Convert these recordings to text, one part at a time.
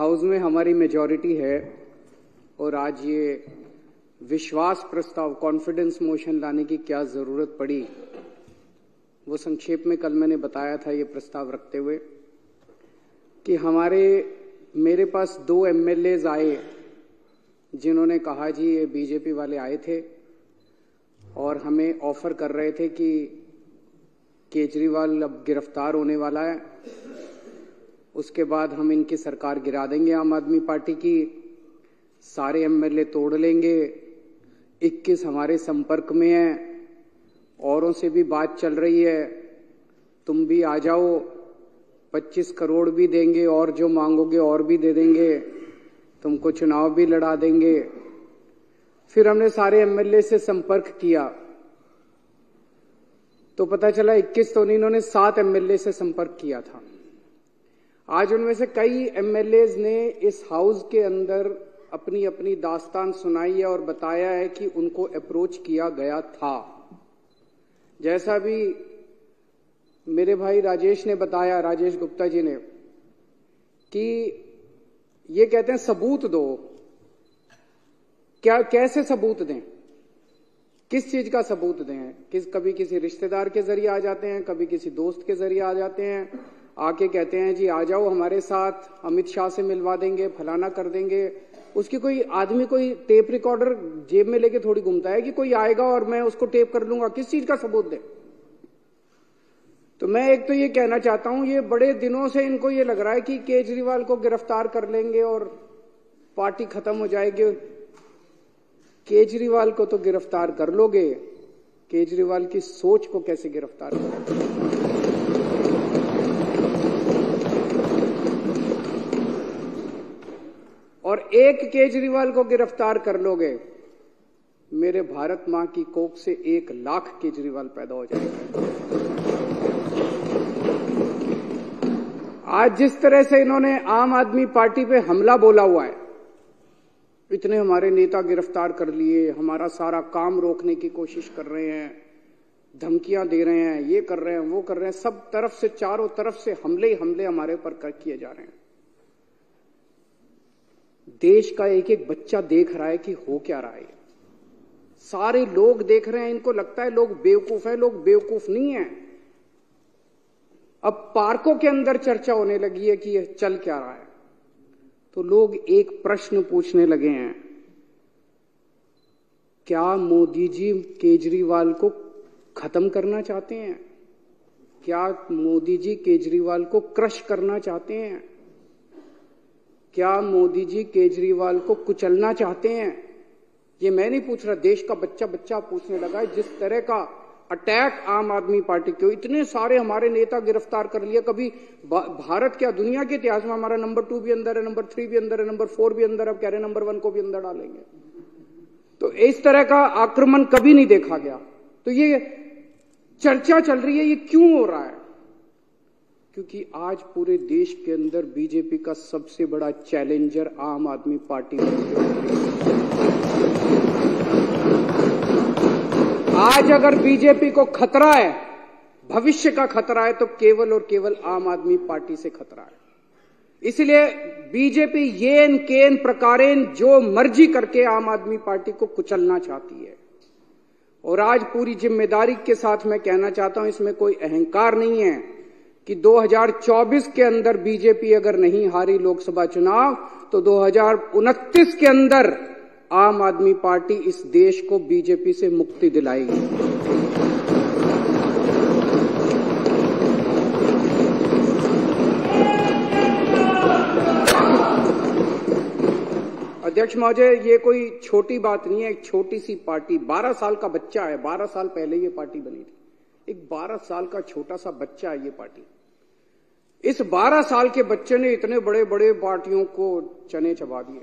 House में हमारी majority है और आज ये विश्वास प्रस्ताव कॉन्फिडेंस मोशन लाने की क्या जरूरत पड़ी, वो संक्षेप में कल मैंने बताया था ये प्रस्ताव रखते हुए कि मेरे पास 2 एमएलएज आए जिन्होंने कहा जी ये बीजेपी वाले आए थे और हमें ऑफर कर रहे थे कि केजरीवाल अब गिरफ्तार होने वाला है, उसके बाद हम इनकी सरकार गिरा देंगे आम आदमी पार्टी की, सारे एमएलए तोड़ लेंगे, 21 हमारे संपर्क में हैं, औरों से भी बात चल रही है, तुम भी आ जाओ, 25 करोड़ भी देंगे और जो मांगोगे और भी दे देंगे, तुमको चुनाव भी लड़ा देंगे। फिर हमने सारे एमएलए से संपर्क किया तो पता चला 21 तो नहीं, इन्होंने 7 एमएलए से संपर्क किया था। आज उनमें से कई एमएलएज ने इस हाउस के अंदर अपनी अपनी दास्तान सुनाई है और बताया है कि उनको अप्रोच किया गया था। जैसा भी मेरे भाई राजेश ने बताया, राजेश गुप्ता जी ने, कि ये कहते हैं सबूत दो। कैसे सबूत दें, किस चीज का सबूत दें? कभी किसी रिश्तेदार के जरिए आ जाते हैं, कभी किसी दोस्त के जरिए आ जाते हैं, आके कहते हैं जी आ जाओ हमारे साथ, अमित शाह से मिलवा देंगे, फलाना कर देंगे। उसकी कोई आदमी कोई टेप रिकॉर्डर जेब में लेके थोड़ी घूमता है कि कोई आएगा और मैं उसको टेप कर लूंगा। किस चीज का सबूत दे? तो मैं एक तो ये कहना चाहता हूं, ये बड़े दिनों से इनको ये लग रहा है कि केजरीवाल को गिरफ्तार कर लेंगे और पार्टी खत्म हो जाएगी। केजरीवाल को तो गिरफ्तार कर लोगे, केजरीवाल की सोच को कैसे गिरफ्तार करोगे? और एक केजरीवाल को गिरफ्तार कर लोगे, मेरे भारत मां की कोख से 1 लाख केजरीवाल पैदा हो जाएगा। आज जिस तरह से इन्होंने आम आदमी पार्टी पे हमला बोला हुआ है, इतने हमारे नेता गिरफ्तार कर लिए, हमारा सारा काम रोकने की कोशिश कर रहे हैं, धमकियां दे रहे हैं, ये कर रहे हैं, वो कर रहे हैं, सब तरफ से, चारों तरफ से हमले ही हमले हमारे ऊपर किए जा रहे हैं। देश का एक एक बच्चा देख रहा है कि हो क्या रहा है। सारे लोग देख रहे हैं, इनको लगता है लोग बेवकूफ हैं, लोग बेवकूफ नहीं है। अब पार्कों के अंदर चर्चा होने लगी है कि यह चल क्या रहा है, तो लोग एक प्रश्न पूछने लगे हैं, क्या मोदी जी केजरीवाल को खत्म करना चाहते हैं? क्या मोदी जी केजरीवाल को क्रश करना चाहते हैं? क्या मोदी जी केजरीवाल को कुचलना चाहते हैं? ये मैं नहीं पूछ रहा, देश का बच्चा बच्चा पूछने लगा है। जिस तरह का अटैक आम आदमी पार्टी के, इतने सारे हमारे नेता गिरफ्तार कर लिए, कभी भारत क्या दुनिया के इतिहास में हमारा नंबर 2 भी अंदर है, नंबर 3 भी अंदर है, नंबर 4 भी अंदर, अब कह रहे नंबर 1 को भी अंदर डालेंगे। तो इस तरह का आक्रमण कभी नहीं देखा गया। तो ये चर्चा चल रही है, ये क्यों हो रहा है? क्योंकि आज पूरे देश के अंदर बीजेपी का सबसे बड़ा चैलेंजर आम आदमी पार्टी है। आज अगर बीजेपी को खतरा है, भविष्य का खतरा है, तो केवल और केवल आम आदमी पार्टी से खतरा है। इसलिए बीजेपी येन केन प्रकारेण जो मर्जी करके आम आदमी पार्टी को कुचलना चाहती है। और आज पूरी जिम्मेदारी के साथ मैं कहना चाहता हूं, इसमें कोई अहंकार नहीं है कि 2024 के अंदर बीजेपी अगर नहीं हारी लोकसभा चुनाव, तो 2029 के अंदर आम आदमी पार्टी इस देश को बीजेपी से मुक्ति दिलाएगी। अध्यक्ष महोदय, ये कोई छोटी बात नहीं है। एक छोटी सी पार्टी, 12 साल का बच्चा है, 12 साल पहले ये पार्टी बनी थी। एक 12 साल का छोटा सा बच्चा है ये पार्टी। इस 12 साल के बच्चे ने इतने बड़े बड़े पार्टियों को चने चबा दिए।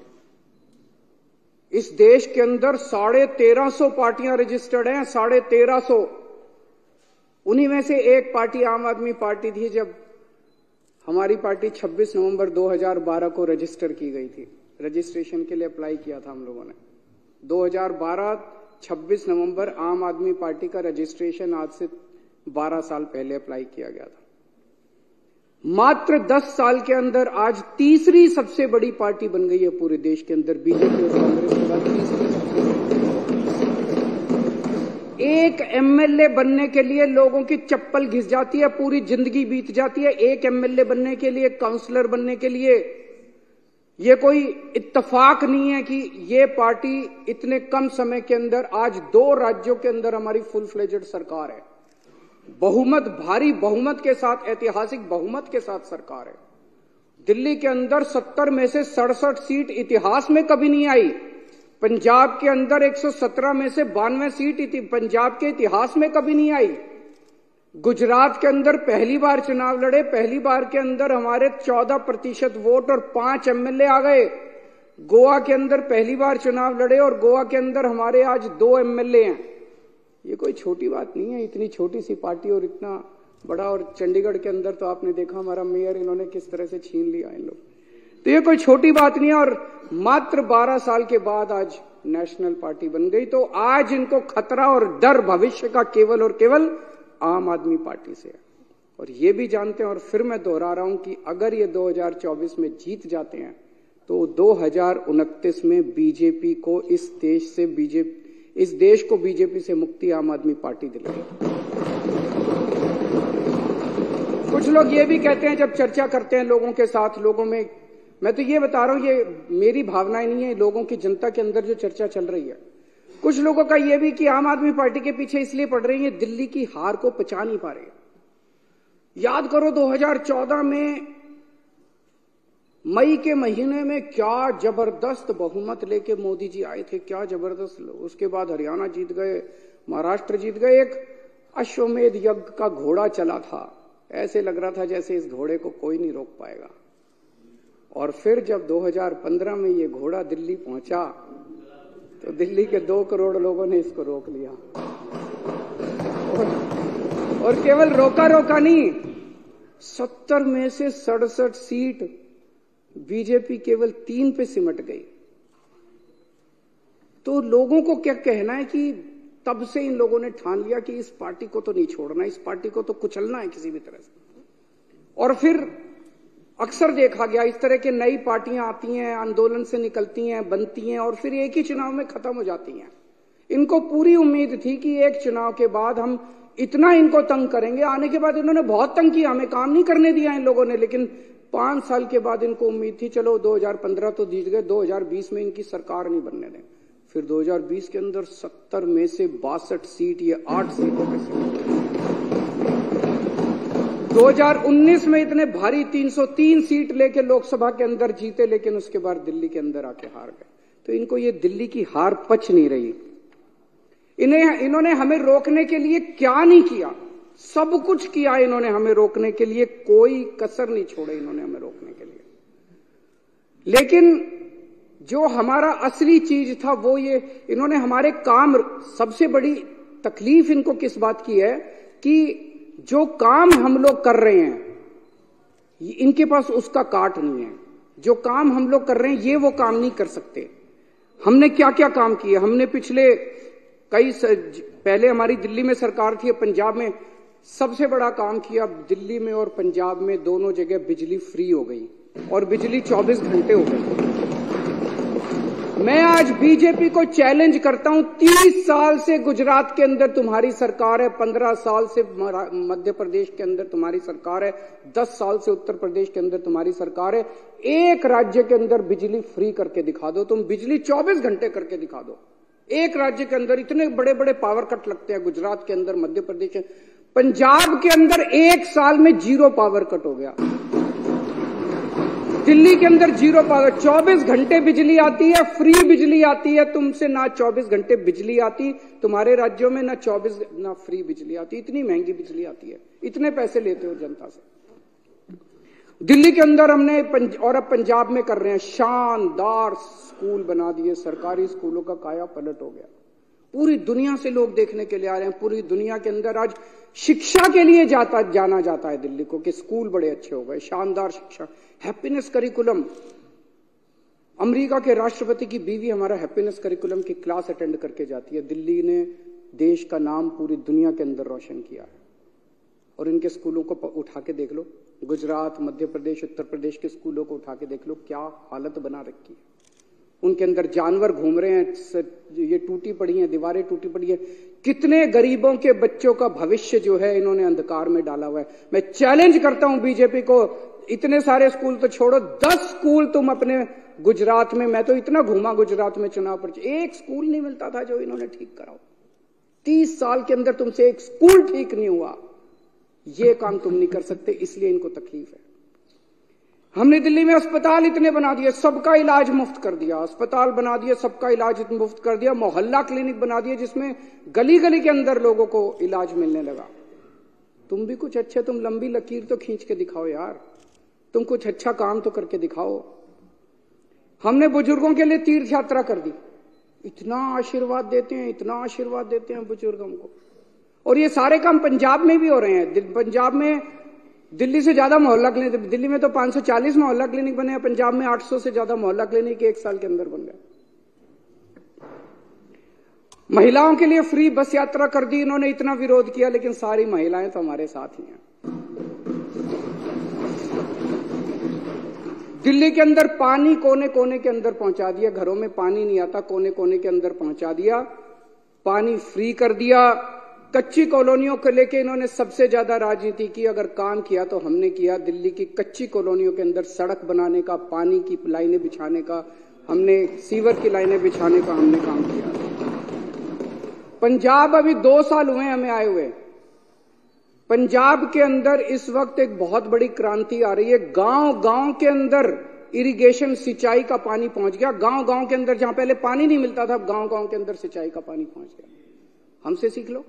इस देश के अंदर 1350 पार्टियां रजिस्टर्ड हैं, 1350। उन्हीं में से एक पार्टी आम आदमी पार्टी थी। जब हमारी पार्टी 26 नवंबर 2012 को रजिस्टर की गई थी, रजिस्ट्रेशन के लिए अप्लाई किया था हम लोगों ने। 2012 26 नवंबर आम आदमी पार्टी का रजिस्ट्रेशन आज से 12 साल पहले अप्लाई किया गया था। मात्र 10 साल के अंदर आज तीसरी सबसे बड़ी पार्टी बन गई है पूरे देश के अंदर। बीजेपी और कांग्रेस के बाद तीसरी सबसे बड़ी। एक एमएलए बनने के लिए लोगों की चप्पल घिस जाती है, पूरी जिंदगी बीत जाती है एक एमएलए बनने के लिए, काउंसलर बनने के लिए। ये कोई इत्तेफाक नहीं है कि ये पार्टी इतने कम समय के अंदर, आज 2 राज्यों के अंदर हमारी फुल फ्लेजेड सरकार है, बहुमत, भारी बहुमत के साथ, ऐतिहासिक बहुमत के साथ सरकार है। दिल्ली के अंदर 70 में से 67 सीट इतिहास में कभी नहीं आई। पंजाब के अंदर 117 में से 92 सीट पंजाब के इतिहास में कभी नहीं आई। गुजरात के अंदर पहली बार चुनाव लड़े, पहली बार के अंदर हमारे 14% वोट और 5 एमएलए आ गए। गोवा के अंदर पहली बार चुनाव लड़े और गोवा के अंदर हमारे आज 2 एमएलए हैं। ये कोई छोटी बात नहीं है, इतनी छोटी सी पार्टी और इतना बड़ा। और चंडीगढ़ के अंदर तो आपने देखा हमारा मेयर इन्होंने किस तरह से छीन लिया इन लोग। तो ये कोई छोटी बात नहीं है। और मात्र 12 साल के बाद आज नेशनल पार्टी बन गई। तो आज इनको खतरा और डर भविष्य का केवल और केवल आम आदमी पार्टी से है। और ये भी जानते हैं, और फिर मैं दोहरा रहा हूं कि अगर ये 2024 में जीत जाते हैं तो 2029 में बीजेपी को इस देश को बीजेपी से मुक्ति आम आदमी पार्टी दिलाएगी। कुछ लोग ये भी कहते हैं जब चर्चा करते हैं लोगों के साथ, लोगों में, मैं तो ये बता रहा हूं, ये मेरी भावनाएं नहीं है, लोगों की, जनता के अंदर जो चर्चा चल रही है, कुछ लोगों का ये भी कि आम आदमी पार्टी के पीछे इसलिए पड़ रही है, दिल्ली की हार को पचा नहीं पा रहे। याद करो 2014 में मई के महीने में क्या जबरदस्त बहुमत लेके मोदी जी आए थे, क्या जबरदस्त। उसके बाद हरियाणा जीत गए, महाराष्ट्र जीत गए। एक अश्वमेध यज्ञ का घोड़ा चला था, ऐसे लग रहा था जैसे इस घोड़े को कोई नहीं रोक पाएगा। और फिर जब 2015 में ये घोड़ा दिल्ली पहुंचा तो दिल्ली के 2 करोड़ लोगों ने इसको रोक लिया। और केवल रोका नहीं, 70 में से 67 सीट बीजेपी केवल 3 पे सिमट गई। तो लोगों को क्या कहना है कि तब से इन लोगों ने ठान लिया कि इस पार्टी को तो नहीं छोड़ना, इस पार्टी को तो कुचलना है किसी भी तरह से। और फिर अक्सर देखा गया इस तरह के नई पार्टियां आती हैं, आंदोलन से निकलती हैं, बनती हैं और फिर एक ही चुनाव में खत्म हो जाती हैं। इनको पूरी उम्मीद थी कि एक चुनाव के बाद हम इतना इनको तंग करेंगे। आने के बाद इन्होंने बहुत तंग किया, हमें काम नहीं करने दिया इन लोगों ने। लेकिन 5 साल के बाद इनको उम्मीद थी चलो 2015 तो जीत गए, 2020 में इनकी सरकार नहीं बनने दें। फिर 2020 के अंदर 70 में से 62 सीट, ये 8 सीटों पे से 2019 में इतने भारी 303 सीट लेके लोकसभा के अंदर जीते, लेकिन उसके बाद दिल्ली के अंदर आके हार गए। तो इनको ये दिल्ली की हार पच नहीं रही। इन्होंने हमें रोकने के लिए क्या नहीं किया, सब कुछ किया इन्होंने हमें रोकने के लिए, कोई कसर नहीं छोड़े इन्होंने हमें रोकने के लिए। लेकिन जो हमारा असली चीज था वो ये, इन्होंने हमारे काम, सबसे बड़ी तकलीफ इनको किस बात की है कि जो काम हम लोग कर रहे हैं इनके पास उसका काट नहीं है। जो काम हम लोग कर रहे हैं ये वो काम नहीं कर सकते। हमने क्या क्या काम किए, हमने पिछले पहले हमारी दिल्ली में सरकार थी, पंजाब में सबसे बड़ा काम किया। दिल्ली में और पंजाब में दोनों जगह बिजली फ्री हो गई और बिजली 24 घंटे हो गई। मैं आज बीजेपी को चैलेंज करता हूं, 30 साल से गुजरात के अंदर तुम्हारी सरकार है, 15 साल से मध्य प्रदेश के अंदर तुम्हारी सरकार है, 10 साल से उत्तर प्रदेश के अंदर तुम्हारी सरकार है। एक राज्य के अंदर बिजली फ्री करके दिखा दो, तुम बिजली 24 घंटे करके दिखा दो। एक राज्य के अंदर इतने बड़े बड़े पावर कट लगते हैं, गुजरात के अंदर, मध्य प्रदेश के, पंजाब के अंदर 1 साल में 0 पावर कट हो गया। दिल्ली के अंदर 0 पावर, 24 घंटे बिजली आती है, फ्री बिजली आती है। तुमसे ना 24 घंटे बिजली आती तुम्हारे राज्यों में, ना फ्री बिजली आती। इतनी महंगी बिजली आती है, इतने पैसे लेते हो जनता से। दिल्ली के अंदर हमने और अब पंजाब में कर रहे हैं, शानदार स्कूल बना दिए, सरकारी स्कूलों का काया पलट हो गया। पूरी दुनिया से लोग देखने के लिए आ रहे हैं। पूरी दुनिया के अंदर आज शिक्षा के लिए जाना जाता है दिल्ली को कि स्कूल बड़े अच्छे हो गए, शानदार शिक्षा, हैप्पीनेस करिकुलम। अमेरिका के राष्ट्रपति की बीवी हमारा हैप्पीनेस करिकुलम की क्लास अटेंड करके जाती है। दिल्ली ने देश का नाम पूरी दुनिया के अंदर रोशन किया है। और इनके स्कूलों को उठा के देख लो, गुजरात, मध्य प्रदेश, उत्तर प्रदेश के स्कूलों को उठा के देख लो, क्या हालत बना रखी है। उनके अंदर जानवर घूम रहे हैं, ये टूटी पड़ी हैं, दीवारें टूटी पड़ी है। कितने गरीबों के बच्चों का भविष्य जो है इन्होंने अंधकार में डाला हुआ है। मैं चैलेंज करता हूं बीजेपी को, इतने सारे स्कूल तो छोड़ो, 10 स्कूल तुम अपने गुजरात में, मैं तो इतना घूमा गुजरात में चुनाव पर, एक स्कूल नहीं मिलता था जो इन्होंने ठीक कराओ। 30 साल के अंदर तुमसे एक स्कूल ठीक नहीं हुआ। ये काम तुम नहीं कर सकते, इसलिए इनको तकलीफ है। हमने दिल्ली में अस्पताल इतने बना दिए, सबका इलाज मुफ्त कर दिया, अस्पताल बना दिए, सबका इलाज मुफ्त कर दिया, मोहल्ला क्लिनिक बना दिए जिसमें गली गली के अंदर लोगों को इलाज मिलने लगा। तुम भी कुछ अच्छे, तुम लंबी लकीर तो खींच के दिखाओ यार, तुम कुछ अच्छा काम तो करके दिखाओ। हमने बुजुर्गों के लिए तीर्थ यात्रा कर दी, इतना आशीर्वाद देते हैं, इतना आशीर्वाद देते हैं बुजुर्गों को। और ये सारे काम पंजाब में भी हो रहे हैं। पंजाब में दिल्ली से ज्यादा मोहल्ला क्लिनिक, दिल्ली में तो 540 मोहल्ला क्लिनिक बने हैं, पंजाब में 800 से ज्यादा मोहल्ला क्लिनिक 1 साल के अंदर बन गए। महिलाओं के लिए फ्री बस यात्रा कर दी इन्होंने, इतना विरोध किया, लेकिन सारी महिलाएं तो हमारे साथ ही हैं। दिल्ली के अंदर पानी कोने कोने के अंदर पहुंचा दिया, घरों में पानी नहीं आता, कोने कोने के अंदर पहुंचा दिया, पानी फ्री कर दिया। कच्ची कॉलोनियों को लेके इन्होंने सबसे ज्यादा राजनीति की, अगर काम किया तो हमने किया। दिल्ली की कच्ची कॉलोनियों के अंदर सड़क बनाने का, पानी की लाइनें बिछाने का, हमने सीवर की लाइनें बिछाने का हमने काम किया। पंजाब अभी 2 साल हुए हमें आए हुए, पंजाब के अंदर इस वक्त एक बहुत बड़ी क्रांति आ रही है। गांव गांव के अंदर इरिगेशन, सिंचाई का पानी पहुंच गया। गांव गांव के अंदर जहां पहले पानी नहीं मिलता था, गांव गांव के अंदर सिंचाई का पानी पहुंच गया। हमसे सीख लो,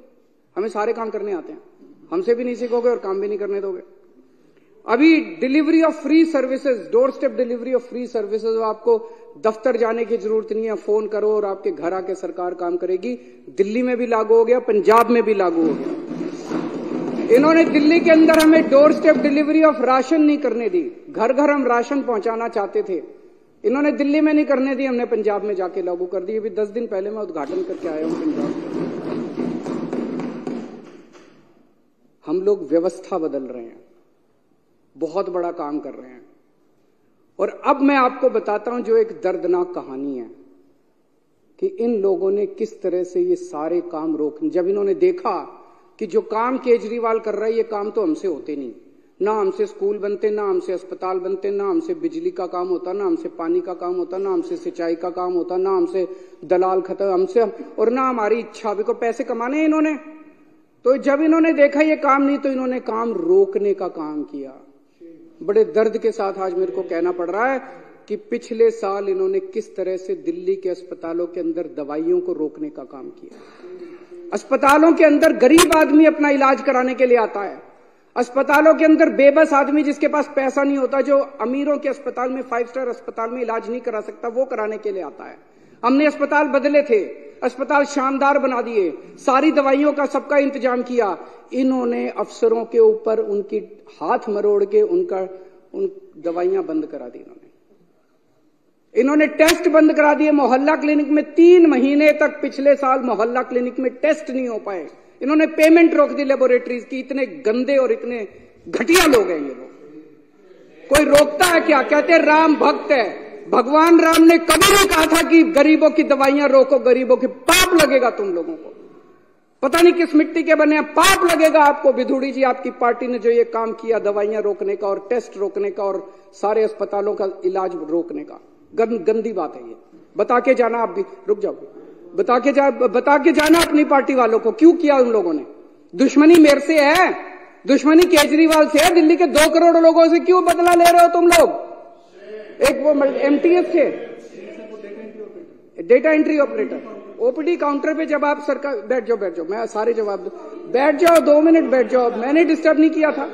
हमें सारे काम करने आते हैं, हमसे भी नहीं सीखोगे और काम भी नहीं करने दोगे। अभी delivery of free services, door step delivery of free services, आपको दफ्तर जाने की जरूरत नहीं है, फोन करो और आपके घर आके सरकार काम करेगी। दिल्ली में भी लागू हो गया, पंजाब में भी लागू हो गया। इन्होंने दिल्ली के अंदर हमें door step delivery of ration नहीं करने दी, घर घर हम राशन पहुंचाना चाहते थे, इन्होंने दिल्ली में नहीं करने दी, हमने पंजाब में जाके लागू कर दी। अभी 10 दिन पहले मैं उद्घाटन करके आया हूं पंजाब में। हम लोग व्यवस्था बदल रहे हैं, बहुत बड़ा काम कर रहे हैं। और अब मैं आपको बताता हूं जो एक दर्दनाक कहानी है कि इन लोगों ने किस तरह से ये सारे काम रोके। जब इन्होंने देखा कि जो काम केजरीवाल कर रहा है ये काम तो हमसे होते नहीं, ना हमसे स्कूल बनते, ना हमसे अस्पताल बनते, ना हमसे बिजली का काम होता, ना हमसे पानी का काम होता, ना हमसे सिंचाई का काम होता, ना हमसे दलाल खत्म, हमसे और ना हमारी इच्छा। अभी को पैसे कमाने इन्होंने, तो जब इन्होंने देखा ये काम नहीं तो इन्होंने काम रोकने का काम किया। बड़े दर्द के साथ आज मेरे को कहना पड़ रहा है कि पिछले साल इन्होंने किस तरह से दिल्ली के अस्पतालों के अंदर दवाइयों को रोकने का काम किया। अस्पतालों के अंदर गरीब आदमी अपना इलाज कराने के लिए आता है, अस्पतालों के अंदर बेबस आदमी जिसके पास पैसा नहीं होता, जो अमीरों के अस्पताल में, 5 स्टार अस्पताल में इलाज नहीं करा सकता, वो कराने के लिए आता है। हमने अस्पताल बदले थे, अस्पताल शानदार बना दिए, सारी दवाइयों का सबका इंतजाम किया। इन्होंने अफसरों के ऊपर उनकी हाथ मरोड़ के उन दवाइयां बंद करा दी। इन्होंने टेस्ट बंद करा दिए। मोहल्ला क्लिनिक में 3 महीने तक पिछले साल मोहल्ला क्लिनिक में टेस्ट नहीं हो पाए। इन्होंने पेमेंट रोक दी लेबोरेटरीज की। इतने गंदे और इतने घटिया लोग हैं ये लोग। कोई रोकता है क्या? कहते हैं राम भक्त है। भगवान राम ने कभी नहीं कहा था कि गरीबों की दवाइयां रोको, गरीबों की। पाप लगेगा तुम लोगों को, पता नहीं किस मिट्टी के बने हैं, पाप लगेगा आपको। विधुड़ी जी, आपकी पार्टी ने जो ये काम किया दवाइयां रोकने का और टेस्ट रोकने का और सारे अस्पतालों का इलाज रोकने का, गंदी बात है ये। बता के जाना, आप भी रुक जाओ, बता के जाना अपनी पार्टी वालों को क्यों किया उन लोगों ने। दुश्मनी मेरे से है, दुश्मनी केजरीवाल से है। दिल्ली के 2 करोड़ लोगों से क्यों बदला ले रहे हो तुम लोग? एक वो एमटीएस थे, data entry operator, OPD counter पे जब आप सरकार, बैठ जाओ, मैं सारे जवाब दूं, बैठ जाओ 2 मिनट बैठ जाओ, मैंने डिस्टर्ब नहीं किया था।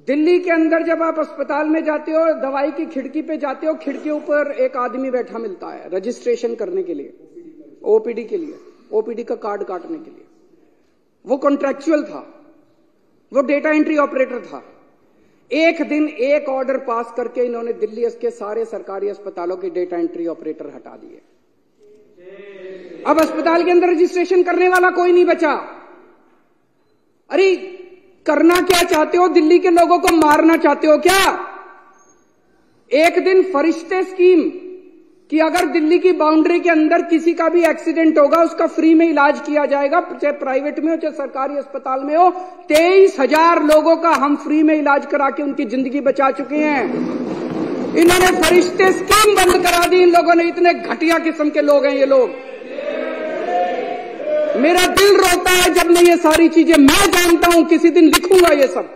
दिल्ली के अंदर जब आप अस्पताल में जाते हो, दवाई की खिड़की पे जाते हो, खिड़की ऊपर एक आदमी बैठा मिलता है रजिस्ट्रेशन करने के लिए, ओपीडी के लिए, ओपीडी का कार्ड काटने के लिए। वो कॉन्ट्रेक्चुअल था, वो डेटा एंट्री ऑपरेटर था। एक दिन एक ऑर्डर पास करके इन्होंने दिल्ली के सारे सरकारी अस्पतालों के डेटा एंट्री ऑपरेटर हटा दिए। अब अस्पताल के अंदर रजिस्ट्रेशन करने वाला कोई नहीं बचा। अरे करना क्या चाहते हो? दिल्ली के लोगों को मारना चाहते हो क्या? एक दिन फरिश्ते स्कीम कि अगर दिल्ली की बाउंड्री के अंदर किसी का भी एक्सीडेंट होगा उसका फ्री में इलाज किया जाएगा, चाहे प्राइवेट में हो चाहे सरकारी अस्पताल में हो। 23,000 लोगों का हम फ्री में इलाज करा के उनकी जिंदगी बचा चुके हैं। इन्होंने फरिश्ते स्कीम बंद करा दी। इन लोगों ने, इतने घटिया किस्म के लोग हैं ये लोग। मेरा दिल रोता है जब मैं ये सारी चीजें, मैं जानता हूं किसी दिन लिखूंगा ये सब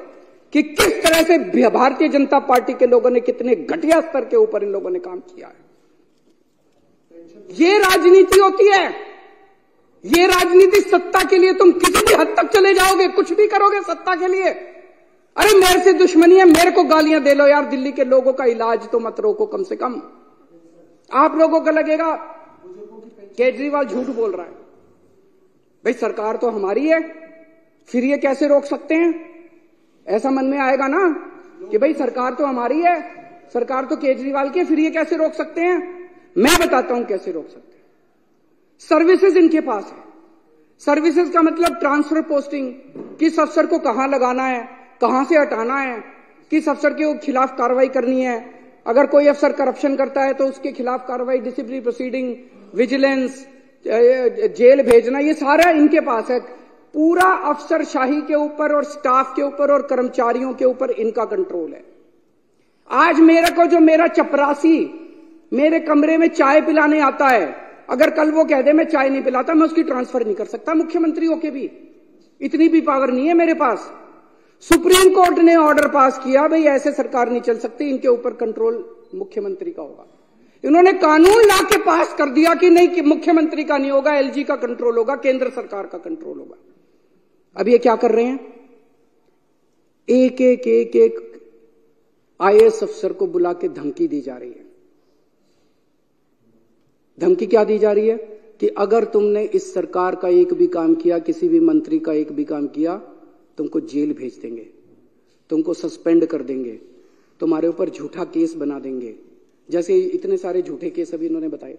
कि किस तरह से भारतीय जनता पार्टी के लोगों ने कितने घटिया स्तर के ऊपर इन लोगों ने काम किया है। ये राजनीति होती है। ये राजनीति सत्ता के लिए तुम किसी भी हद तक चले जाओगे, कुछ भी करोगे सत्ता के लिए। अरे मेरे से दुश्मनी है, मेरे को गालियां दे लो यार, दिल्ली के लोगों का इलाज तो मत रोको कम से कम। आप लोगों को लगेगा केजरीवाल झूठ बोल रहा है। भाई सरकार तो हमारी है, फिर ये कैसे रोक सकते हैं? ऐसा मन में आएगा ना कि भाई सरकार तो हमारी है, सरकार तो केजरीवाल की है, फिर ये कैसे रोक सकते हैं? मैं बताता हूं कैसे रोक सकते हैं। सर्विसेज इनके पास है। सर्विसेज का मतलब ट्रांसफर पोस्टिंग, किस अफसर को कहां लगाना है, कहां से हटाना है, किस अफसर के खिलाफ कार्रवाई करनी है। अगर कोई अफसर करप्शन करता है तो उसके खिलाफ कार्रवाई, डिसिप्लिनरी प्रोसीडिंग, विजिलेंस, जेल भेजना, ये सारा इनके पास है। पूरा अफसरशाही के ऊपर और स्टाफ के ऊपर और कर्मचारियों के ऊपर इनका कंट्रोल है। आज मेरे को जो मेरा चपरासी मेरे कमरे में चाय पिलाने आता है, अगर कल वो कह दे मैं चाय नहीं पिलाता, मैं उसकी ट्रांसफर नहीं कर सकता। मुख्यमंत्री होके भी इतनी भी पावर नहीं है मेरे पास। सुप्रीम कोर्ट ने ऑर्डर पास किया, भाई ऐसे सरकार नहीं चल सकती, इनके ऊपर कंट्रोल मुख्यमंत्री का होगा। इन्होंने कानून ला के पास कर दिया कि नहीं, कि मुख्यमंत्री का नहीं होगा, एलजी का कंट्रोल होगा, केंद्र सरकार का कंट्रोल होगा। अब ये क्या कर रहे हैं? एक एक एक एक आईएएस अफसर को बुला के धमकी दी जा रही है। धमकी क्या दी जा रही है कि अगर तुमने इस सरकार का एक भी काम किया, किसी भी मंत्री का एक भी काम किया, तुमको जेल भेज देंगे, तुमको सस्पेंड कर देंगे, तुम्हारे ऊपर झूठा केस बना देंगे। जैसे इतने सारे झूठे केस अभी इन्होंने बताए,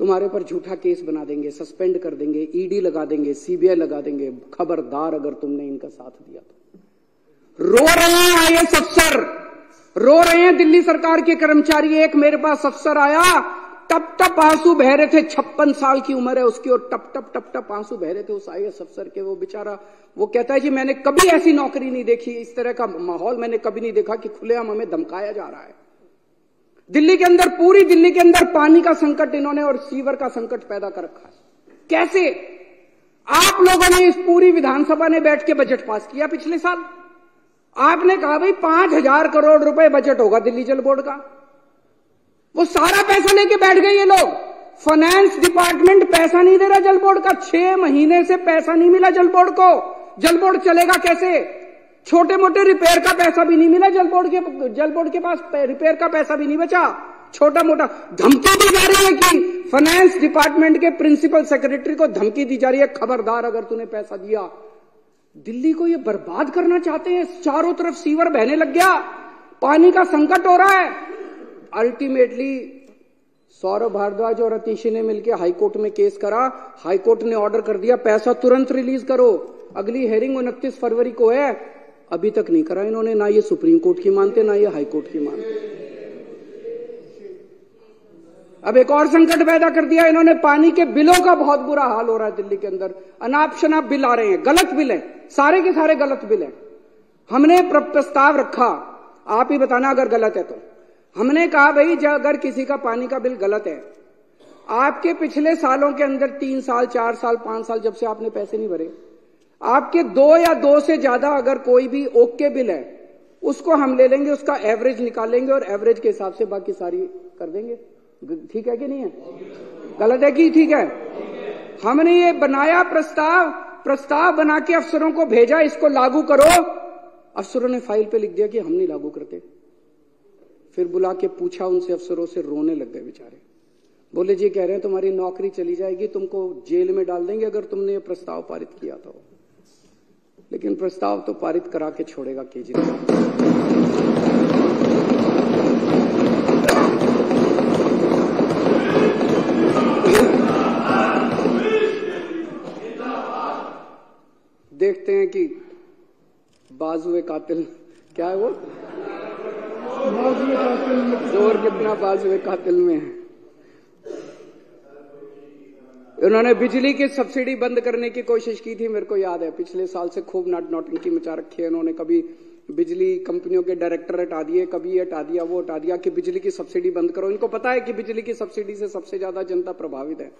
तुम्हारे ऊपर झूठा केस बना देंगे, सस्पेंड कर देंगे, ईडी लगा देंगे, सीबीआई लगा देंगे। खबरदार अगर तुमने इनका साथ दिया तो। रो रहे हैं आईएएस अफसर, रो रहे हैं दिल्ली सरकार के कर्मचारी। एक मेरे पास अफसर आया, टप टप आंसू बह रहे थे, 56 साल की उम्र है उसकी, और टप टप टप टप आंसू बह रहे थे उस आईएएस अफसर के। वो बेचारा, वो कहता है जी मैंने कभी ऐसी नौकरी नहीं देखी, इस तरह का माहौल मैंने कभी नहीं देखा कि खुलेआम हमें धमकाया जा रहा है। दिल्ली के अंदर, पूरी दिल्ली के अंदर पानी का संकट इन्होंने और सीवर का संकट पैदा कर रखा है। कैसे? आप लोगों ने इस पूरी विधानसभा ने बैठ के बजट पास किया पिछले साल। आपने कहा भाई 5,000 करोड़ रुपए बजट होगा दिल्ली जल बोर्ड का। वो सारा पैसा लेके बैठ गए ये लोग। फाइनेंस डिपार्टमेंट पैसा नहीं दे रहा जल बोर्ड का। 6 महीने से पैसा नहीं मिला जल बोर्ड को। जल बोर्ड चलेगा कैसे? छोटे मोटे रिपेयर का पैसा भी नहीं मिला जल बोर्ड के पास रिपेयर का पैसा भी नहीं बचा। छोटा मोटा धमकी दी जा रही है कि फाइनेंस डिपार्टमेंट के प्रिंसिपल सेक्रेटरी को धमकी दी जा रही है, खबरदार अगर तूने पैसा दिया। दिल्ली को ये बर्बाद करना चाहते हैं। चारों तरफ सीवर बहने लग गया, पानी का संकट हो रहा है। अल्टीमेटली सौरभ भारद्वाज और अतीशी ने मिलकर हाईकोर्ट में केस करा। हाईकोर्ट ने ऑर्डर कर दिया पैसा तुरंत रिलीज करो। अगली हेयरिंग 29 फरवरी को है, अभी तक नहीं करा इन्होंने। ना ये सुप्रीम कोर्ट की मानते, ना ये हाईकोर्ट की मानते। अब एक और संकट पैदा कर दिया इन्होंने। पानी के बिलों का बहुत बुरा हाल हो रहा है दिल्ली के अंदर। अनाप शनाप बिल आ रहे हैं, गलत बिल है, सारे के सारे गलत बिल है। हमने प्रस्ताव रखा, आप ही बताना अगर गलत है तो। हमने कहा भाई अगर किसी का पानी का बिल गलत है, आपके पिछले सालों के अंदर 3 साल 4 साल 5 साल जब से आपने पैसे नहीं भरे, आपके 2 या 2 से ज्यादा अगर कोई भी ओके बिल है, उसको हम ले लेंगे, उसका एवरेज निकालेंगे और एवरेज के हिसाब से बाकी सारी कर देंगे। ठीक है कि नहीं है? गलत है कि ठीक है? हमने ये बनाया प्रस्ताव बना के अफसरों को भेजा, इसको लागू करो। अफसरों ने फाइल पे लिख दिया कि हम नहीं लागू करते। फिर बुला के पूछा उनसे, अफसरों से रोने लग गए बेचारे। बोले जी कह रहे हैं तुम्हारी नौकरी चली जाएगी, तुमको जेल में डाल देंगे अगर तुमने ये प्रस्ताव पारित किया तो। लेकिन प्रस्ताव तो पारित करा के छोड़ेगा केजरीवाल। देखते हैं कि बाजुए कातिल, क्या है वो? बाजुए कातिल, जोर कितना बाजुए कातिल में है। उन्होंने बिजली की सब्सिडी बंद करने की कोशिश की थी, मेरे को याद है। पिछले साल से खूब नौटंकी मचा रखी है उन्होंने। कभी बिजली कंपनियों के डायरेक्टर हटा दिए, कभी ये हटा दिया, वो हटा दिया कि बिजली की सब्सिडी बंद करो। इनको पता है कि बिजली की सब्सिडी से सबसे ज्यादा जनता प्रभावित है।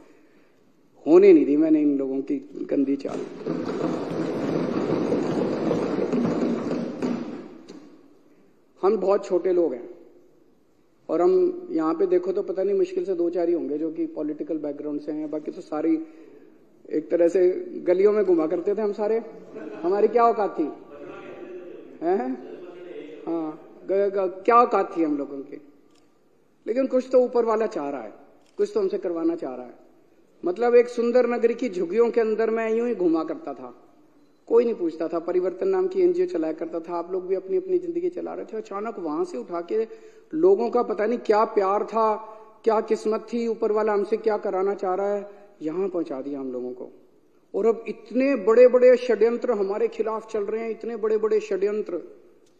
होने नहीं दी मैंने इन लोगों की गंदी चाल। हम बहुत छोटे लोग हैं और हम यहाँ पे देखो तो पता नहीं मुश्किल से 2-4 ही होंगे जो कि पॉलिटिकल बैकग्राउंड से हैं। बाकी तो सारी एक तरह से गलियों में घुमा करते थे हम सारे। हमारी क्या औकात थी? हैं? हाँ, क्या औकात थी हम लोगों की? लेकिन कुछ तो ऊपर वाला चाह रहा है, कुछ तो हमसे करवाना चाह रहा है। मतलब एक सुंदर नगरी की झुग्गियों के अंदर मैं यूं ही घुमा करता था, कोई नहीं पूछता था। परिवर्तन नाम की एनजीओ चलाया करता था, आप लोग भी अपनी अपनी जिंदगी चला रहे थे। अचानक वहां से उठा के लोगों का पता नहीं क्या प्यार था, क्या किस्मत थी, ऊपर वाला हमसे क्या कराना चाह रहा है, यहां पहुंचा दिया हम लोगों को। और अब इतने बड़े बड़े षड्यंत्र हमारे खिलाफ चल रहे हैं, इतने बड़े बड़े षड्यंत्र,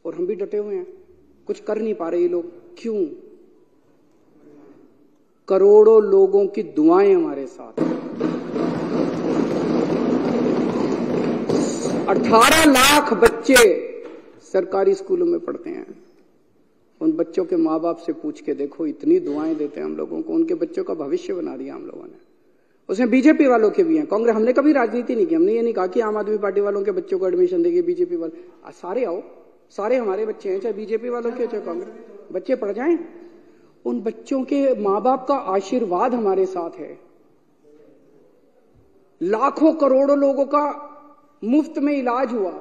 और हम भी डटे हुए हैं। कुछ कर नहीं पा रहे ये लोग। क्यों? करोड़ों लोगों की दुआएं हमारे साथ। 18 लाख बच्चे सरकारी स्कूलों में पढ़ते हैं। उन बच्चों के माँ बाप से पूछ के देखो, इतनी दुआएं देते हैं हम लोगों को। उनके बच्चों का भविष्य बना दिया हम लोगों ने। उसमें बीजेपी वालों के भी हैं, कांग्रेस। हमने कभी राजनीति नहीं की। हमने ये नहीं कहा कि आम आदमी पार्टी वालों के बच्चों को एडमिशन देगी, बीजेपी वाले। सारे आओ, सारे हमारे बच्चे हैं, चाहे बीजेपी वालों के चाहे कांग्रेस। बच्चे पढ़ जाएं। उन बच्चों के माँ बाप का आशीर्वाद हमारे साथ है। लाखों करोड़ों लोगों का मुफ्त में इलाज हुआ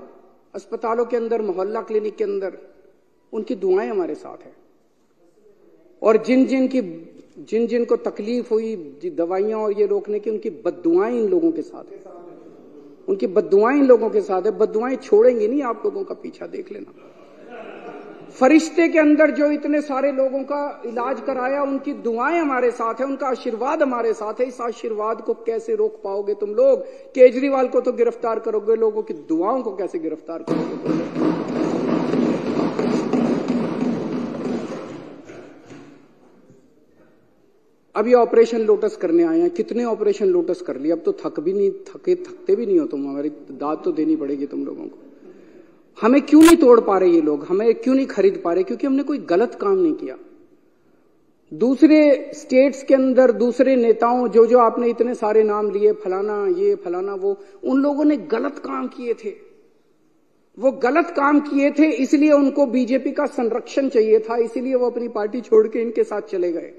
अस्पतालों के अंदर, मोहल्ला क्लिनिक के अंदर। उनकी दुआएं हमारे साथ है। और जिन जिन को तकलीफ हुई दवाइयां और ये रोकने की, उनकी बद्दुआएं इन लोगों के साथ है। उनकी बद्दुआएं इन लोगों के साथ है। बद्दुआएं छोड़ेंगी नहीं आप लोगों का पीछा, देख लेना। फरिश्ते के अंदर जो इतने सारे लोगों का इलाज कराया, उनकी दुआएं हमारे साथ है, उनका आशीर्वाद हमारे साथ है। इस आशीर्वाद को कैसे रोक पाओगे तुम लोग? केजरीवाल को तो गिरफ्तार करोगे, लोगों की दुआओं को कैसे गिरफ्तार करोगे तुम लोग? अब ये ऑपरेशन लोटस करने आए हैं। कितने ऑपरेशन लोटस कर लिए? अब तो थकते भी नहीं हो तुम। हमारी दाद तो देनी पड़ेगी तुम लोगों को। हमें क्यों नहीं तोड़ पा रहे ये लोग? हमें क्यों नहीं खरीद पा रहे? क्योंकि हमने कोई गलत काम नहीं किया। दूसरे स्टेट्स के अंदर दूसरे नेताओं, जो आपने इतने सारे नाम लिए, फलाना ये फलाना वो, उन लोगों ने गलत काम किए थे। वो गलत काम किए थे, इसलिए उनको बीजेपी का संरक्षण चाहिए था, इसीलिए वो अपनी पार्टी छोड़ के इनके साथ चले गए।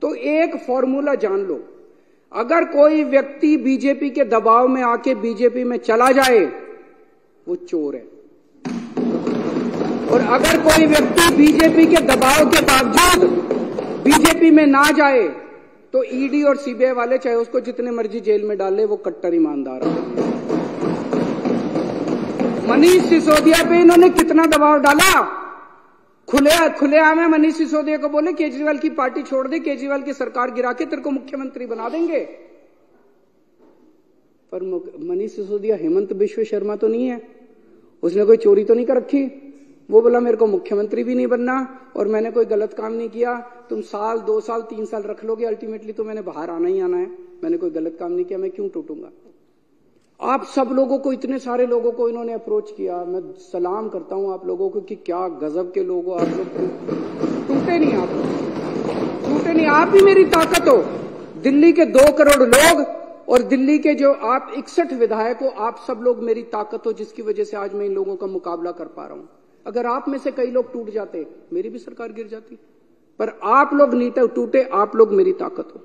तो एक फॉर्मूला जान लो, अगर कोई व्यक्ति बीजेपी के दबाव में आके बीजेपी में चला जाए, वो चोर है। और अगर कोई व्यक्ति बीजेपी के दबाव के बावजूद बीजेपी में ना जाए, तो ईडी और सीबीआई वाले चाहे उसको जितने मर्जी जेल में डाले, वो कट्टर ईमानदार है। मनीष सिसोदिया पे इन्होंने कितना दबाव डाला। खुलेआम में मनीष सिसोदिया को बोले केजरीवाल की पार्टी छोड़ दे, केजरीवाल की सरकार गिरा के तेरे को मुख्यमंत्री बना देंगे। पर मनीष सिसोदिया हेमंत बिश्व शर्मा तो नहीं है, उसने कोई चोरी तो नहीं कर रखी। वो बोला मेरे को मुख्यमंत्री भी नहीं बनना और मैंने कोई गलत काम नहीं किया। तुम 1 2 साल 3 साल रख लोगे, अल्टीमेटली तो मैंने बाहर आना ही आना है। मैंने कोई गलत काम नहीं किया, मैं क्यों टूटूंगा? आप सब लोगों को, इतने सारे लोगों को इन्होंने अप्रोच किया। मैं सलाम करता हूं आप लोगों को कि क्या गजब के लोग हो आप लोग। टूटे नहीं, आप टूटे नहीं। आप ही मेरी ताकत हो। दिल्ली के 2 करोड़ लोग और दिल्ली के जो आप 61 विधायक हो, आप सब लोग मेरी ताकत हो, जिसकी वजह से आज मैं इन लोगों का मुकाबला कर पा रहा हूं। अगर आप में से कई लोग टूट जाते, मेरी भी सरकार गिर जाती। पर आप लोग नहीं टूटे, आप लोग मेरी ताकत हो।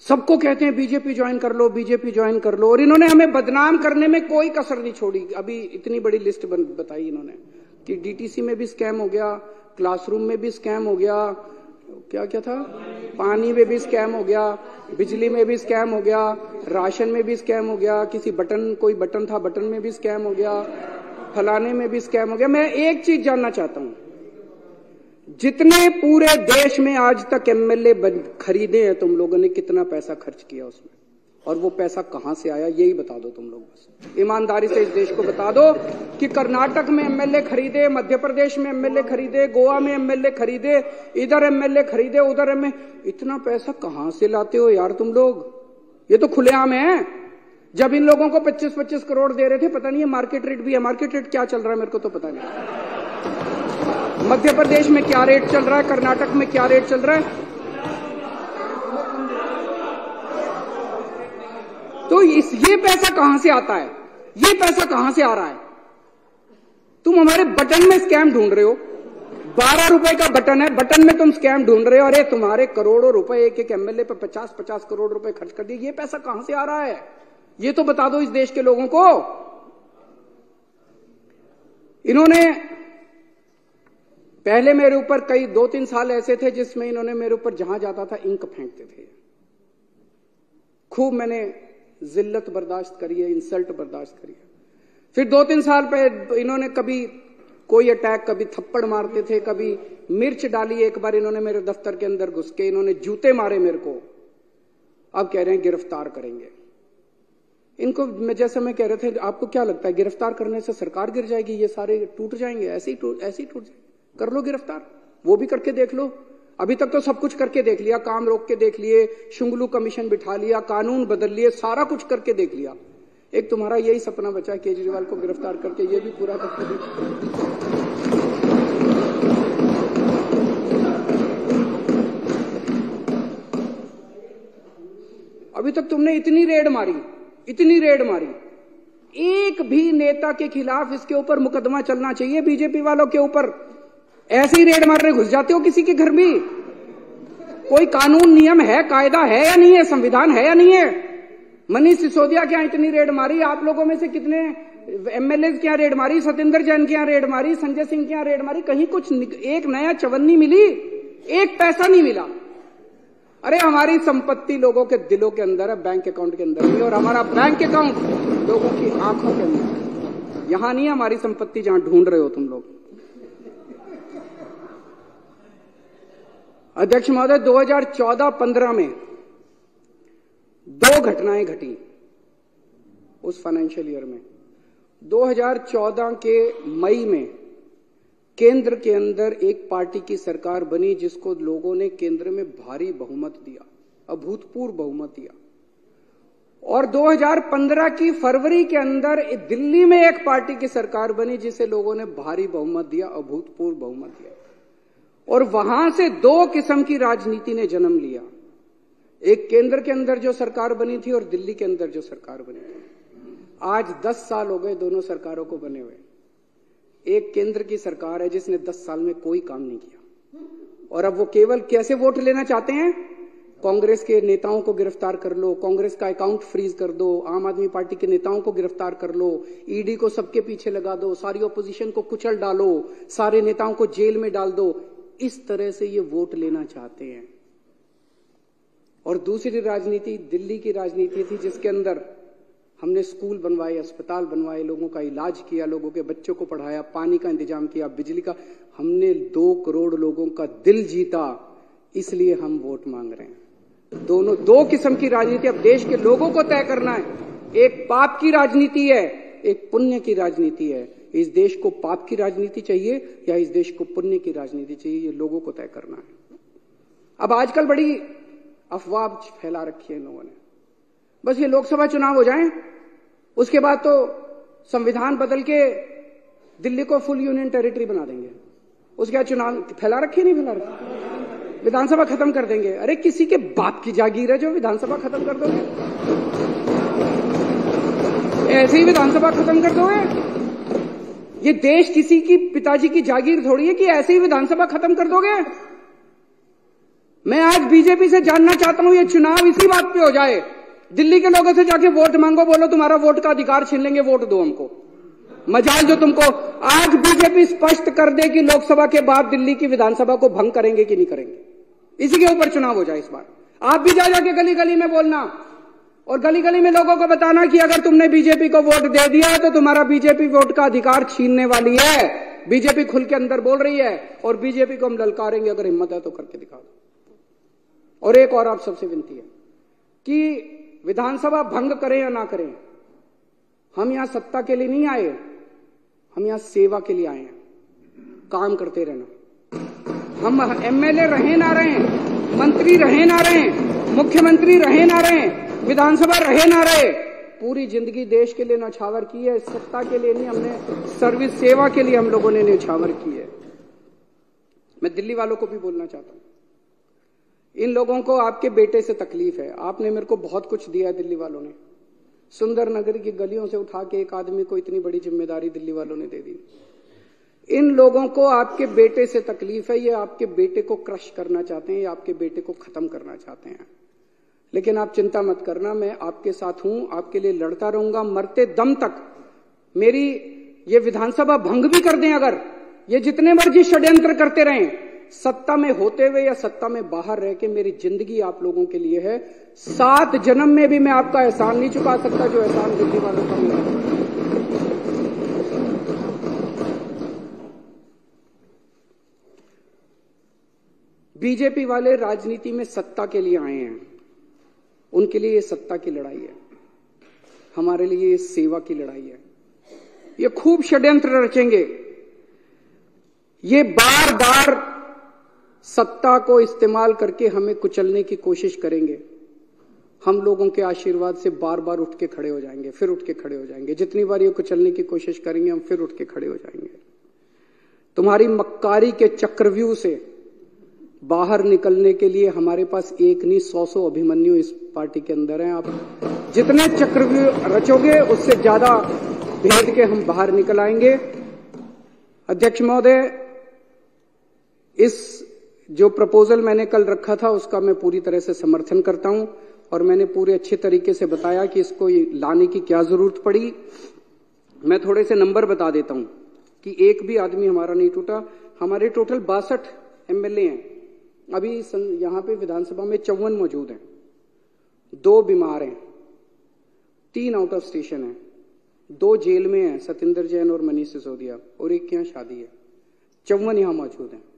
सबको कहते हैं बीजेपी ज्वाइन कर लो, बीजेपी ज्वाइन कर लो, और इन्होंने हमें बदनाम करने में कोई कसर नहीं छोड़ी। अभी इतनी बड़ी लिस्ट बताई इन्होंने कि डीटीसी में भी स्कैम हो गया, क्लासरूम में भी स्कैम हो गया, क्या क्या था, पानी में भी स्कैम हो गया, बिजली में भी स्कैम हो गया, राशन में भी स्कैम हो गया, किसी कोई बटन था, बटन में भी स्कैम हो गया, फलाने में भी स्कैम हो गया। मैं एक चीज जानना चाहता हूं, जितने पूरे देश में आज तक एमएलए खरीदे हैं तुम लोगों ने, कितना पैसा खर्च किया उसमें? और वो पैसा कहां से आया यही बता दो तुम लोग। बस ईमानदारी से इस देश को बता दो कि कर्नाटक में एमएलए खरीदे, मध्य प्रदेश में एमएलए खरीदे, गोवा में एमएलए खरीदे, इधर एमएलए खरीदे, उधर एमएलए। इतना पैसा कहां से लाते हो यार तुम लोग? ये तो खुलेआम है। जब इन लोगों को 25-25 करोड़ दे रहे थे, पता नहीं है मार्केट रेट भी है, मार्केट रेट क्या चल रहा है मेरे को तो पता नहीं। मध्य प्रदेश में क्या रेट चल रहा है, कर्नाटक में क्या रेट चल रहा है। तो ये पैसा कहां से आता है? ये पैसा कहां से आ रहा है? तुम हमारे बटन में स्कैम ढूंढ रहे हो। 12 रुपए का बटन है, बटन में तुम स्कैम ढूंढ रहे हो। अरे तुम्हारे करोड़ों रुपए एक एक एमएलए पे 50-50 करोड़ रुपए खर्च कर दिए। ये पैसा कहां से आ रहा है? ये तो बता दो इस देश के लोगों को। इन्होंने पहले मेरे ऊपर कई 2-3 साल ऐसे थे जिसमें इन्होंने मेरे ऊपर जहां जाता था इंक फेंकते थे। खूब मैंने जिल्लत बर्दाश्त करी है, इंसल्ट बर्दाश्त करी है। फिर 2-3 साल पे इन्होंने कभी कोई अटैक, कभी थप्पड़ मारते थे, कभी मिर्च डाली। एक बार इन्होंने मेरे दफ्तर के अंदर घुस के इन्होंने जूते मारे मेरे को। अब कह रहे हैं गिरफ्तार करेंगे इनको। मैं जैसे मैं कह रहे थे, आपको क्या लगता है गिरफ्तार करने से सरकार गिर जाएगी, ये सारे टूट जाएंगे? ऐसे ही टूट जाएंगे। कर लो गिरफ्तार, वो भी करके देख लो। अभी तक तो सब कुछ करके देख लिया, काम रोक के देख लिए, शुंगलू कमीशन बिठा लिया, कानून बदल लिए, सारा कुछ करके देख लिया। एक तुम्हारा यही सपना बचा है केजरीवाल को गिरफ्तार करके, ये भी पूरा करके देख। अभी तक तुमने इतनी रेड मारी, एक भी नेता के खिलाफ इसके ऊपर मुकदमा चलना चाहिए। बीजेपी वालों के ऊपर ऐसे ही रेड मारने घुस जाते हो किसी के घर भी। कोई कानून नियम है, कायदा है या नहीं है, संविधान है या नहीं है? मनीष सिसोदिया के यहां इतनी रेड मारी, आप लोगों में से कितने एमएलए के यहां रेड मारी, सत्येंद्र जैन के यहां रेड मारी, संजय सिंह के यहां रेड मारी, कहीं कुछ एक नया चवन्नी मिली? एक पैसा नहीं मिला। अरे हमारी संपत्ति लोगों के दिलों के अंदर है, बैंक अकाउंट के अंदर नहीं। और हमारा बैंक अकाउंट लोगों की आंखों के अंदर। यहां नहीं हमारी संपत्ति जहां ढूंढ रहे हो तुम लोग। अध्यक्ष महोदय, 2014-15 में 2 घटनाएं घटी उस फाइनेंशियल ईयर में। 2014 के मई में केंद्र के अंदर एक पार्टी की सरकार बनी जिसको लोगों ने केंद्र में भारी बहुमत दिया, अभूतपूर्व बहुमत दिया। और 2015 की फरवरी के अंदर दिल्ली में एक पार्टी की सरकार बनी जिसे लोगों ने भारी बहुमत दिया, अभूतपूर्व बहुमत दिया। और वहां से 2 किस्म की राजनीति ने जन्म लिया। एक केंद्र के अंदर जो सरकार बनी थी और दिल्ली के अंदर जो सरकार बनी थी। आज 10 साल हो गए दोनों सरकारों को बने हुए। एक केंद्र की सरकार है जिसने 10 साल में कोई काम नहीं किया, और अब वो केवल कैसे वोट लेना चाहते हैं? कांग्रेस के नेताओं को गिरफ्तार कर लो, कांग्रेस का अकाउंट फ्रीज कर दो, आम आदमी पार्टी के नेताओं को गिरफ्तार कर लो, ईडी को सबके पीछे लगा दो, सारी ओपोजिशन को कुचल डालो, सारे नेताओं को जेल में डाल दो। इस तरह से ये वोट लेना चाहते हैं। और दूसरी राजनीति दिल्ली की राजनीति थी जिसके अंदर हमने स्कूल बनवाए, अस्पताल बनवाए, लोगों का इलाज किया, लोगों के बच्चों को पढ़ाया, पानी का इंतजाम किया, बिजली का। हमने 2 करोड़ लोगों का दिल जीता, इसलिए हम वोट मांग रहे हैं। दोनों 2 किस्म की राजनीति अब देश के लोगों को तय करना है। एक पाप की राजनीति है, एक पुण्य की राजनीति है। इस देश को पाप की राजनीति चाहिए या इस देश को पुण्य की राजनीति चाहिए, ये लोगों को तय करना है। अब आजकल बड़ी अफवाह फैला रखी है इन लोगों ने। बस ये लोकसभा चुनाव हो जाएं, उसके बाद तो संविधान बदल के दिल्ली को फुल यूनियन टेरिटरी बना देंगे। उसके बाद चुनाव फैला रखी नहीं फैला रखी, विधानसभा खत्म कर देंगे। अरे किसी के बाप की जागीर है जो विधानसभा खत्म कर दोगे? ऐसे ही विधानसभा खत्म कर दोगे? ये देश किसी की पिताजी की जागीर थोड़ी है कि ऐसे ही विधानसभा खत्म कर दोगे। मैं आज बीजेपी से जानना चाहता हूं, ये चुनाव इसी बात पे हो जाए, दिल्ली के लोगों से जाके वोट मांगो, बोलो तुम्हारा वोट का अधिकार छीन लेंगे, वोट दो हमको। मजाल जो तुमको। आज बीजेपी स्पष्ट कर दे कि लोकसभा के बाद दिल्ली की विधानसभा को भंग करेंगे कि नहीं करेंगे, इसी के ऊपर चुनाव हो जाए इस बार। आप भी जा जाके गली गली में बोलना और गली गली में लोगों को बताना कि अगर तुमने बीजेपी को वोट दे दिया तो तुम्हारा बीजेपी वोट का अधिकार छीनने वाली है। बीजेपी खुल के अंदर बोल रही है और बीजेपी को हम ललकारेंगे, अगर हिम्मत है तो करके दिखा दो। और एक और आप सबसे विनती है कि विधानसभा भंग करें या ना करें, हम यहां सत्ता के लिए नहीं आए, हम यहां सेवा के लिए आए हैं, काम करते रहना। हम एमएलए रहे ना रहे, मंत्री रहे ना रहे, मुख्यमंत्री रहे ना रहे, विधानसभा रहे ना रहे, पूरी जिंदगी देश के लिए न्यौछावर की है, सत्ता के लिए नहीं, हमने सर्विस सेवा के लिए हम लोगों ने न्यौछावर की है। मैं दिल्ली वालों को भी बोलना चाहता हूं, इन लोगों को आपके बेटे से तकलीफ है। आपने मेरे को बहुत कुछ दिया है, दिल्ली वालों ने, सुंदर नगर की गलियों से उठा के एक आदमी को इतनी बड़ी जिम्मेदारी दिल्ली वालों ने दे दी। इन लोगों को आपके बेटे से तकलीफ है, ये आपके बेटे को क्रश करना चाहते हैं, ये आपके बेटे को खत्म करना चाहते हैं। लेकिन आप चिंता मत करना, मैं आपके साथ हूं, आपके लिए लड़ता रहूंगा मरते दम तक। मेरी ये विधानसभा भंग भी कर दें अगर, ये जितने मर्जी षड्यंत्र करते रहें, सत्ता में होते हुए या सत्ता में बाहर रह के, मेरी जिंदगी आप लोगों के लिए है। 7 जन्म में भी मैं आपका एहसान नहीं चुका सकता जो एहसान दिल्ली वालों का मिला। बीजेपी वाले राजनीति में सत्ता के लिए आए हैं, उनके लिए ये सत्ता की लड़ाई है, हमारे लिए ये सेवा की लड़ाई है। ये खूब षड्यंत्र रचेंगे, ये बार बार सत्ता को इस्तेमाल करके हमें कुचलने की कोशिश करेंगे। हम लोगों के आशीर्वाद से बार बार उठ के खड़े हो जाएंगे, फिर उठ के खड़े हो जाएंगे। जितनी बार ये कुचलने की कोशिश करेंगे, हम फिर उठ के खड़े हो जाएंगे। तुम्हारी मक्कारी के चक्रव्यूह से बाहर निकलने के लिए हमारे पास एक नहीं 100 अभिमन्यु इस पार्टी के अंदर हैं। आप जितने चक्रव्यूह रचोगे उससे ज्यादा भेद के हम बाहर निकल आएंगे। अध्यक्ष महोदय, इस जो प्रपोजल मैंने कल रखा था उसका मैं पूरी तरह से समर्थन करता हूं और मैंने पूरे अच्छे तरीके से बताया कि इसको लाने की क्या जरूरत पड़ी। मैं थोड़े से नंबर बता देता हूं कि एक भी आदमी हमारा नहीं टूटा। हमारे टोटल 62 एमएलए हैं, अभी यहां पे विधानसभा में 54 मौजूद हैं, 2 बीमार हैं, 3 आउट ऑफ स्टेशन हैं, 2 जेल में हैं, सतिंदर जैन और मनीष सिसोदिया, और एक की यहां शादी है। 54 यहां मौजूद हैं।